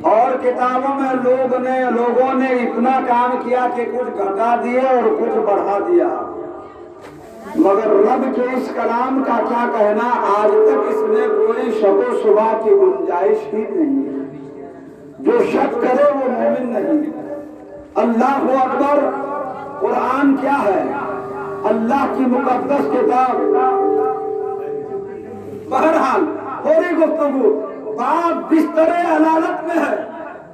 اور کتابوں میں لوگوں نے اتنا کام کیا کہ کچھ گھٹا دیے اور کچھ بڑھا دیا، مگر رب کے اس کلام کا کیا کہنا، آج تک اس میں کوئی شک و شبہ کی گنجائش ہی نہیں ہے۔ جو شک کرے وہ مومن نہیں۔ اللہ اکبر۔ قرآن کیا ہے؟ اللہ کی مقدس کتاب۔ بہرحال تھوڑی گفتگو، باپ بستر علالت میں ہے،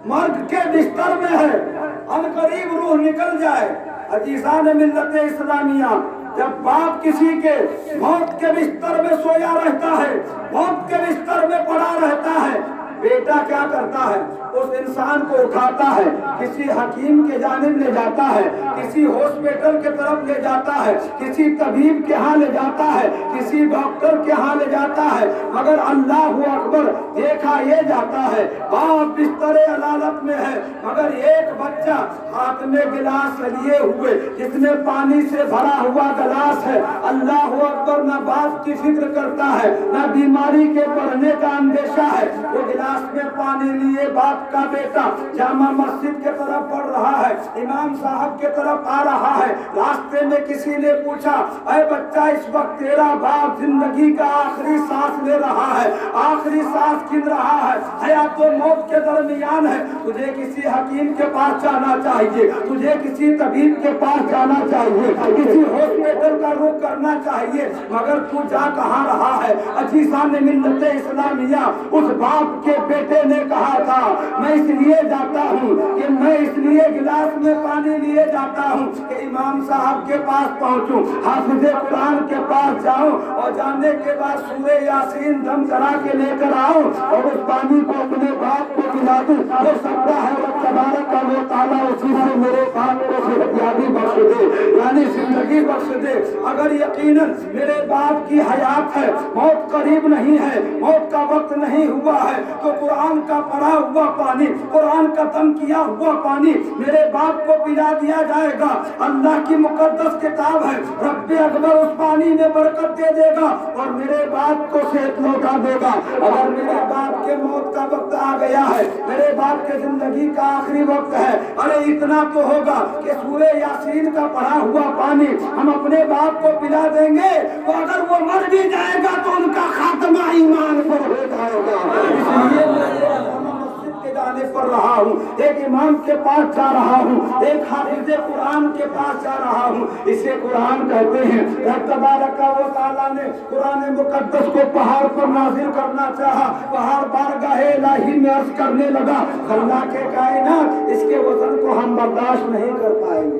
مرگ کے بستر میں ہے، ان قریب روح نکل جائے۔ عزیزان ملت اسلامیہ، جب باپ کسی کے موت کے بستر میں سویا رہتا ہے، موت کے بستر میں پڑا رہتا ہے، بیٹا کیا کرتا ہے؟ اس انسان کو اٹھاتا ہے، کسی حکیم کے جانب لے جاتا ہے، کسی ہاسپٹل کے طرف لے جاتا ہے، کسی طبیب کے ہاں لے جاتا ہے، کسی ڈاکٹر کے ہاں لے جاتا ہے، مگر اللہ اکبر، دیکھا یہ جاتا ہے باپ بستر علالت میں ہے، مگر ایک بچہ ہاتھ میں گلاس لیے ہوئے، جس میں پانی سے بھرا ہوا گلاس ہے، اللہ اکبر، نہ باپ کی فکر کرتا ہے، نہ بیماری کے بڑھنے کا اندیشہ ہے۔ وہ گلاس میں پانی لیے باپ کا بیٹا جامع مسجد کے طرف بڑھ رہا ہے، امام صاحب کے طرف آ رہا ہے، راستے میں کسی نے پوچھا، اے بچہ، اس وقت تیرا باپ زندگی کا آخری سانس لے رہا ہے، آخری سانس گن رہا ہے، حیات و موت کے درمیان ہے، تجھے کسی حکیم کے پاس جانا چاہیے، تجھے کسی طبیب کے پاس جانا چاہیے، کسی ہاسپٹل کا رخ کرنا چاہیے، مگر تو جا کہاں رہا ہے؟ عزیزان ملت اسلامیہ، اس باپ کے بیٹے نے کہا تھا، میں اس لیے جاتا ہوں کہ میں اس لیے گلاس میں پانی لیے جاتا ہوں کہ امام صاحب کے پاس پہنچوں، حافظ قرآن کے پاس جاؤں، اور جانے کے بعد سورہ یاسین دم کرا کے لے کر آؤں اور اس پانی کو اپنے باپ کو پلا دوں۔ ہو سکتا ہے رب تبارک و تعالیٰ اسی سے میرے باپ کو صحتیابی بخش دے، یعنی زندگی بخش دے۔ اگر یقیناً میرے باپ کی حیات ہے، موت قریب نہیں ہے، موت کا وقت نہیں ہوا ہے، تو قرآن کا پڑھا ہوا پانی، قرآن کا دم کیا ہوا پانی میرے باپ کو پلا دیا جائے گا۔ اللہ کی مقدس کتاب ہے، رب اکبر اس پانی میں برکت دے دے گا اور میرے باپ کو صحت لوٹا دے گا۔ اگر میرے باپ کے موت کا وقت آ گیا ہے، میرے باپ کے زندگی کا آخری وقت ہے، ارے اتنا تو ہوگا کہ سورہ یاسین کا پڑھا ہوا پانی ہم اپنے باپ کو پلا دیں گے، تو اگر وہ مر بھی جائے گا تو ان کا خاتمہ ایمان پر ہو جائے گا۔ اس لیے میں مسجد کے جانے پر رہا ہوں، ایک امام کے پاس جا رہا ہوں، ایک حافظ قرآن کے پاس جا رہا ہوں۔ اسے قرآن کہتے ہیں۔ رب تبارک و تعالیٰ نے قرآن مقدس کو پہاڑ پر نازل کرنا چاہا، پہاڑ بارگاہ الہی میں عرض کرنے لگا، اللہ کے کائنات، اس کے وزن کو ہم برداشت نہیں کر پائیں گے۔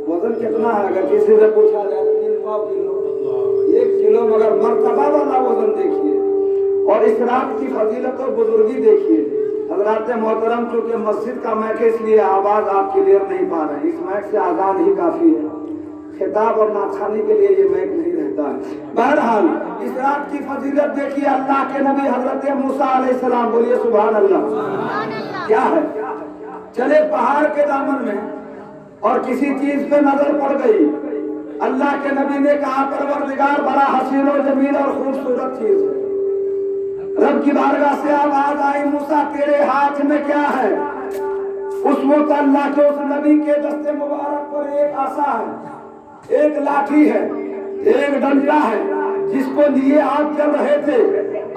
وزن کتنا ہے؟ اگر کسی سے پوچھا جائے تو 300 کلو، 1 کلو، مگر مرتبہ والا وزن دیکھیے اور اس رات کی فضیلت اور بزرگی دیکھیے۔ حضرات محترم، چونکہ مسجد کا میک ہے اس لیے آواز آپ کلیئر نہیں پا رہے ہیں، اس میک سے آزان ہی کافی ہے، خطاب اور ناخوانی کے لیے یہ میک نہیں رہتا ہے۔ بہرحال اس رات کی فضیلت دیکھیے، اللہ کے نبی حضرت موسیٰ علیہ السلام، بولیے سبحان اللہ، کیا ہے؟ چلے پہاڑ کے دامن میں اور کسی چیز پہ نظر پڑ گئی، اللہ کے نبی نے کہا، پروردگار بڑا حسین و جمیل اور خوبصورت چیز ہے۔ رب کی بارگاہ سے آواز آئی، موسیٰ تیرے ہاتھ میں کیا ہے؟ اس وقت اللہ کے اس نبی کے دست مبارک پر ایک عصا ہے، ایک لاٹھی ہے، ایک ڈنڈا ہے، جس کو لیے آپ چل رہے تھے۔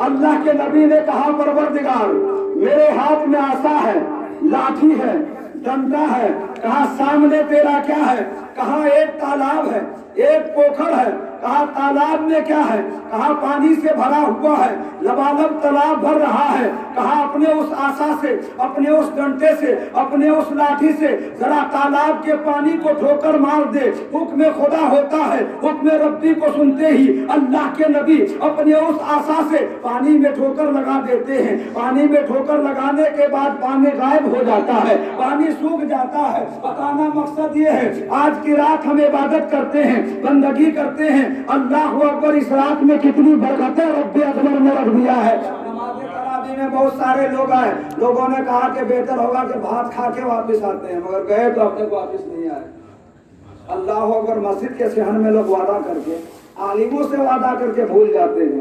اللہ کے نبی نے کہا، پروردگار میرے ہاتھ میں عصا ہے، لاٹھی ہے، ڈنڈا ہے۔ کہا سامنے تیرا کیا ہے؟ کہا ایک تالاب ہے، ایک پوکھر ہے۔ کہا تالاب میں کیا ہے؟ کہا پانی سے بھرا ہوا ہے، لبالب تالاب بھر رہا ہے۔ کہا اپنے اس عصا سے، اپنے اس ڈنڈے سے، اپنے اس لاٹھی سے ذرا تالاب کے پانی کو ٹھوکر مار دے۔ حکم خدا ہوتا ہے، حکم ربی کو سنتے ہی اللہ کے نبی اپنے اس عصا سے پانی میں ٹھوکر لگا دیتے ہیں۔ پانی میں ٹھوکر لگانے کے بعد پانی غائب ہو جاتا ہے، پانی سوکھ جاتا ہے۔ بتانا مقصد یہ ہے، آج کی رات ہم عبادت کرتے ہیں، بندگی کرتے ہیں، اللہ اکبر، اس رات میں کتنی برکتیں رب اکبر نے رکھ دیا ہے۔ نماز تراویح میں بہت سارے لوگ آئے، لوگوں نے کہا کہ بہتر ہوگا کہ بھات کھا کے واپس آتے ہیں، مگر گئے تو اب تک واپس نہیں آئے۔ اللہ اکبر، مسجد کے صحن میں لوگ وعدہ کر کے، عالموں سے وعدہ کر کے بھول جاتے ہیں۔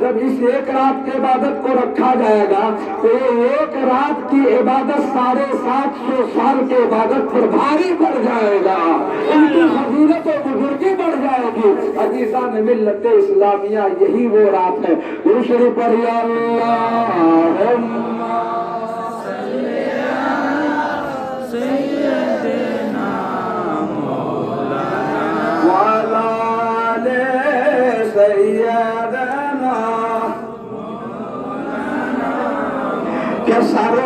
جب اس ایک رات کی عبادت کو رکھا جائے گا تو یہ ایک رات کی عبادت 750 سال کی عبادت پر بھاری پڑ جائے گا، ان کی فضیلت و بزرگی بڑھ جائے گی۔ عزیزان ملت اسلامیہ، یہی وہ رات ہے۔ درود شریف پڑھیے، اللہم وعلی آل سیدنا کہ سارے